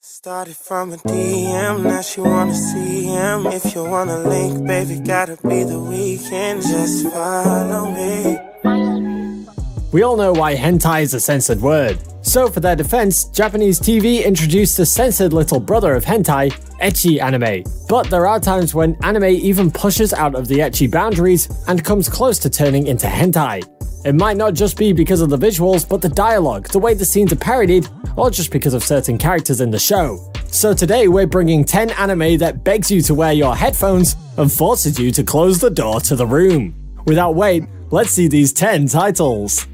Started from a DM, now she wanna see him. If you wanna link, baby, gotta be the weekend. Just follow me. We all know why hentai is a censored word. So for their defense, Japanese TV introduced the censored little brother of hentai, ecchi anime. But there are times when anime even pushes out of the ecchi boundaries and comes close to turning into hentai. It might not just be because of the visuals, but the dialogue, the way the scenes are parodied, or just because of certain characters in the show. So today we're bringing 10 anime that begs you to wear your headphones and forces you to close the door to the room. Without wait, let's see these 10 titles.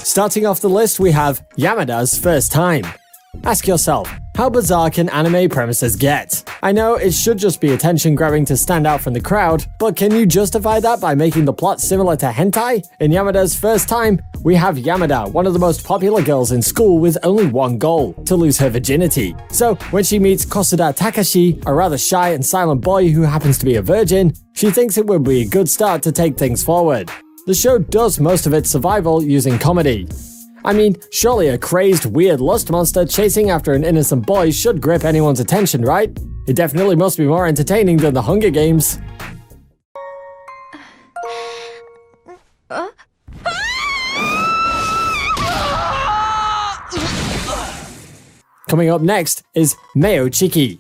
Starting off the list, we have Yamada's First Time. Ask yourself, how bizarre can anime premises get? I know it should just be attention grabbing to stand out from the crowd, but can you justify that by making the plot similar to hentai? In Yamada's First Time, we have Yamada, one of the most popular girls in school with only one goal, to lose her virginity. So when she meets Kosuda Takashi, a rather shy and silent boy who happens to be a virgin, she thinks it would be a good start to take things forward. The show does most of its survival using comedy. I mean, surely a crazed, weird lust monster chasing after an innocent boy should grip anyone's attention, right? It definitely must be more entertaining than the Hunger Games. Coming up next is 𝐻ヂＮTA𝐼-like.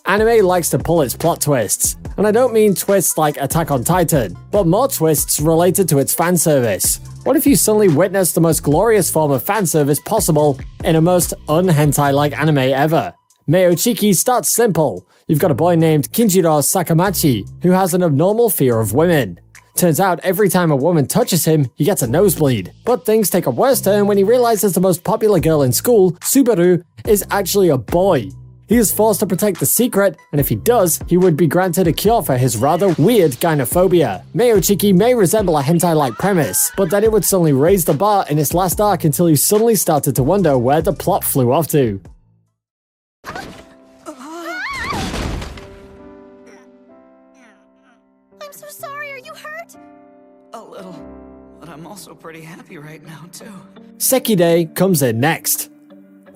Anime likes to pull its plot twists, and I don't mean twists like Attack on Titan, but more twists related to its fan service. What if you suddenly witnessed the most glorious form of fan service possible in a most un-hentai-like anime ever? 𝐻ヂNTA𝐼-like starts simple. You've got a boy named Kinjiro Sakamachi who has an abnormal fear of women. Turns out every time a woman touches him, he gets a nosebleed. But things take a worse turn when he realizes the most popular girl in school, Subaru, is actually a boy. He is forced to protect the secret, and if he does, he would be granted a cure for his rather weird gynophobia. 𝐻ヂNTA𝐼-like may resemble a hentai-like premise, but then it would suddenly raise the bar in its last arc until you suddenly started to wonder where the plot flew off to. I'm so sorry, are you hurt? A little, but I'm also pretty happy right now too. Sekide comes in next.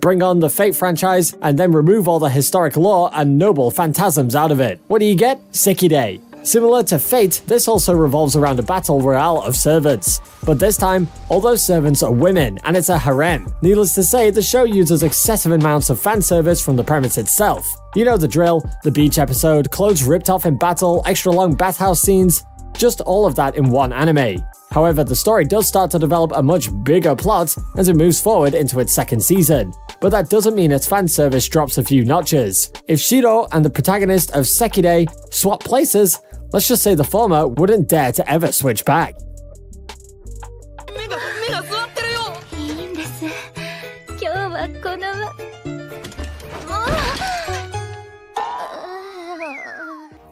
Bring on the Fate franchise, and then remove all the historic lore and noble phantasms out of it. What do you get? Sekide. Similar to Fate, this also revolves around a battle royale of servants. But this time, all those servants are women, and it's a harem. Needless to say, the show uses excessive amounts of fan service from the premise itself. You know the drill, the beach episode, clothes ripped off in battle, extra long bathhouse scenes, just all of that in one anime. However, the story does start to develop a much bigger plot as it moves forward into its second season. But that doesn't mean its fan service drops a few notches. If Shiro and the protagonist of Sekide swap places, let's just say the former wouldn't dare to ever switch back.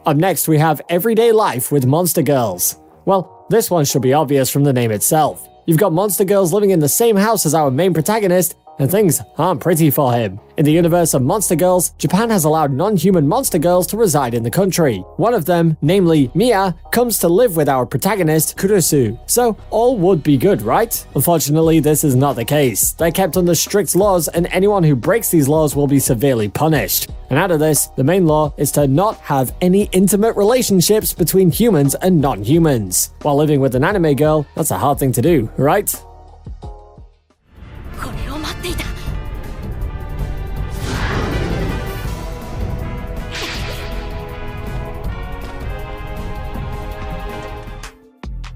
Up next, we have Everyday Life with Monster Girls. Well, this one should be obvious from the name itself. You've got monster girls living in the same house as our main protagonist, and things aren't pretty for him. In the universe of Monster Girls, Japan has allowed non-human monster girls to reside in the country. One of them, namely Mia, comes to live with our protagonist, Kurusu. So, all would be good, right? Unfortunately, this is not the case. They're kept under strict laws, and anyone who breaks these laws will be severely punished. And out of this, the main law is to not have any intimate relationships between humans and non-humans. While living with an anime girl, that's a hard thing to do, right?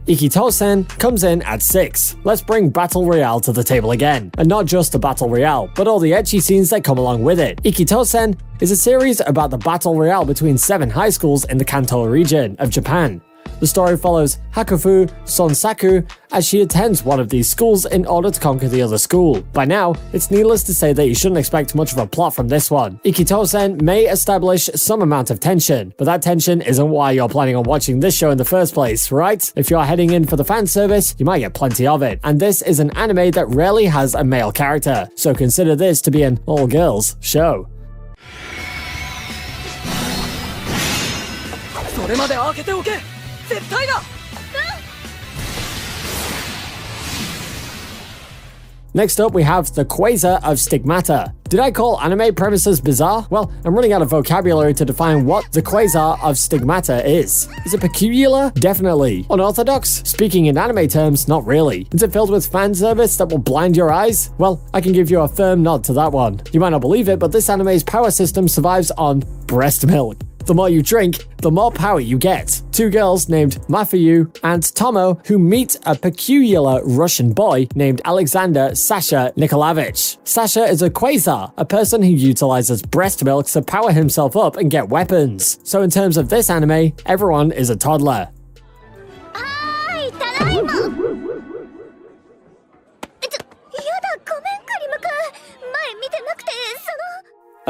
ecchi comes in at 6. Let's bring Battle Royale to the table again. And not just the Battle Royale, but all the ecchi scenes that come along with it. ecchi is a series about the Battle Royale between 7 high schools in the Kanto region of Japan. The story follows Hakufu Sonsaku as she attends one of these schools in order to conquer the other school. By now, it's needless to say that you shouldn't expect much of a plot from this one. ecchi may establish some amount of tension, but that tension isn't why you're planning on watching this show in the first place, right? If you're heading in for the fan service, you might get plenty of it. And this is an anime that rarely has a male character, so consider this to be an all-girls show. それまで開けておけ絶対だ Next up, we have the Quasar of Stigmata. Did I call anime premises bizarre? Well, I'm running out of vocabulary to define what the Quasar of Stigmata is. Is it peculiar? Definitely. Unorthodox? Speaking in anime terms, not really. Is it filled with fan service that will blind your eyes? Well, I can give you a firm nod to that one. You might not believe it, but this anime's power system survives on breast milk. The more you drink, the more power you get. Two girls named Mafuyu and Tomo who meet a peculiar Russian boy named Alexander Sasha Nikolaevich. Sasha is a quasar, a person who utilizes breast milk to power himself up and get weapons. So in terms of this anime, everyone is a toddler. Hi, tadaima! やだ、ごめん、カリム君。前見てなくて、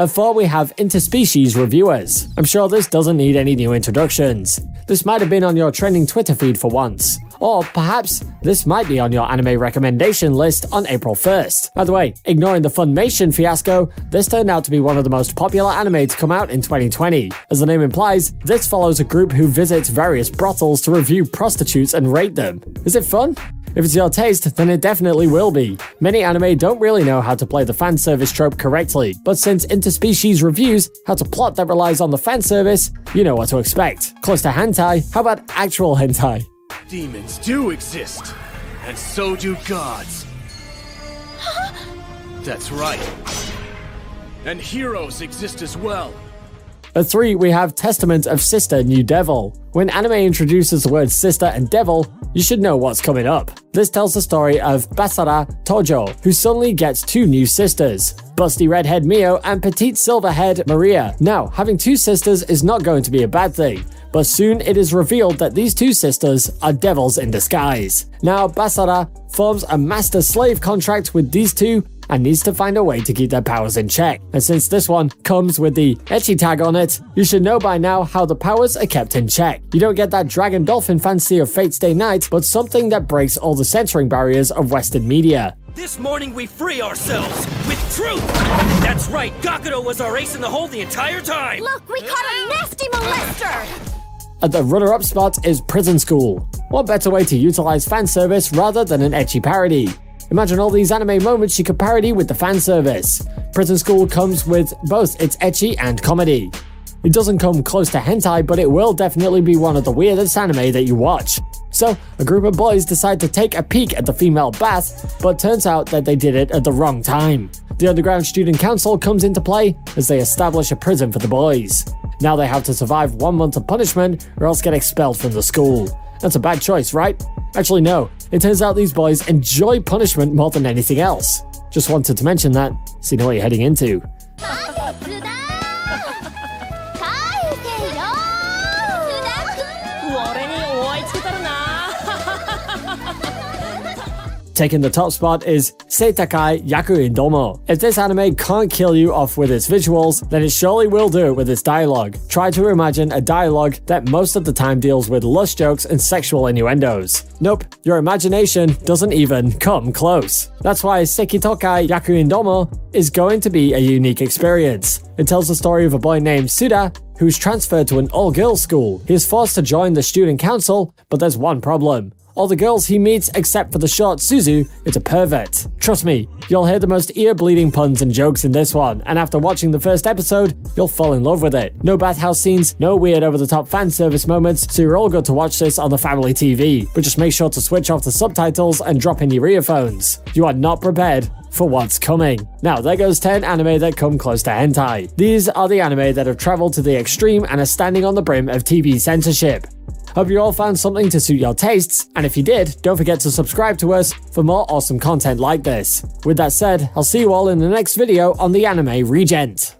At 4, we have interspecies reviewers. I'm sure this doesn't need any new introductions. This might have been on your trending Twitter feed for once. Or perhaps this might be on your anime recommendation list on April 1st. By the way, ignoring the Funimation fiasco, this turned out to be one of the most popular anime to come out in 2020. As the name implies, this follows a group who visits various brothels to review prostitutes and rate them. Is it fun? If it's your taste, then it definitely will be. Many anime don't really know how to play the fan service trope correctly, but since interspecies reviews how to plot that relies on the fan service, you know what to expect. Close to hentai, how about actual hentai? Demons do exist, and so do gods. That's right. And heroes exist as well. At 3, we have Testament of Sister New Devil. When anime introduces the words sister and devil, you should know what's coming up. This tells the story of Basara Tojo, who suddenly gets 2 new sisters, busty redhead Mio and petite silverhead Maria. Now, having 2 sisters is not going to be a bad thing, but soon it is revealed that these 2 sisters are devils in disguise. Now, Basara forms a master-slave contract with these 2 and needs to find a way to keep their powers in check. And since this one comes with the ecchi tag on it, you should know by now how the powers are kept in check. You don't get that dragon dolphin fantasy of Fate's Day Night, but something that breaks all the censoring barriers of Western media. This morning we free ourselves with truth! That's right, Gakudo was our ace in the hole the entire time! Look, we caught a nasty molester! At the runner-up spot is Prison School. What better way to utilize fan service rather than an ecchi parody? Imagine all these anime moments you could parody with the fan service. Prison School comes with both its ecchi and comedy. It doesn't come close to hentai, but it will definitely be one of the weirdest anime that you watch. So, a group of boys decide to take a peek at the female bath, but turns out that they did it at the wrong time. The underground student council comes into play as they establish a prison for the boys. Now they have to survive 1 month of punishment or else get expelled from the school. That's a bad choice, right? Actually, no. It turns out these boys enjoy punishment more than anything else. Just wanted to mention that, so you know what you're heading into. Taking the top spot is Seitakai Yakuin Domo. If this anime can't kill you off with its visuals, then it surely will do it with its dialogue. Try to imagine a dialogue that most of the time deals with lust jokes and sexual innuendos. Nope, your imagination doesn't even come close. That's why Seitokai Yakuin Domo is going to be a unique experience. It tells the story of a boy named Suda who's transferred to an all-girls school. He is forced to join the student council, but there's one problem. All the girls he meets, except for the short Suzu, is a pervert. Trust me, you'll hear the most ear-bleeding puns and jokes in this one, and after watching the first episode, you'll fall in love with it. No bathhouse scenes, no weird over-the-top fan service moments, so you're all good to watch this on the family TV. But just make sure to switch off the subtitles and drop in your earphones. You are not prepared for what's coming. Now, there goes 10 anime that come close to hentai. These are the anime that have traveled to the extreme and are standing on the brim of TV censorship. Hope you all found something to suit your tastes, and if you did, don't forget to subscribe to us for more awesome content like this. With that said, I'll see you all in the next video on the AnimeRegent.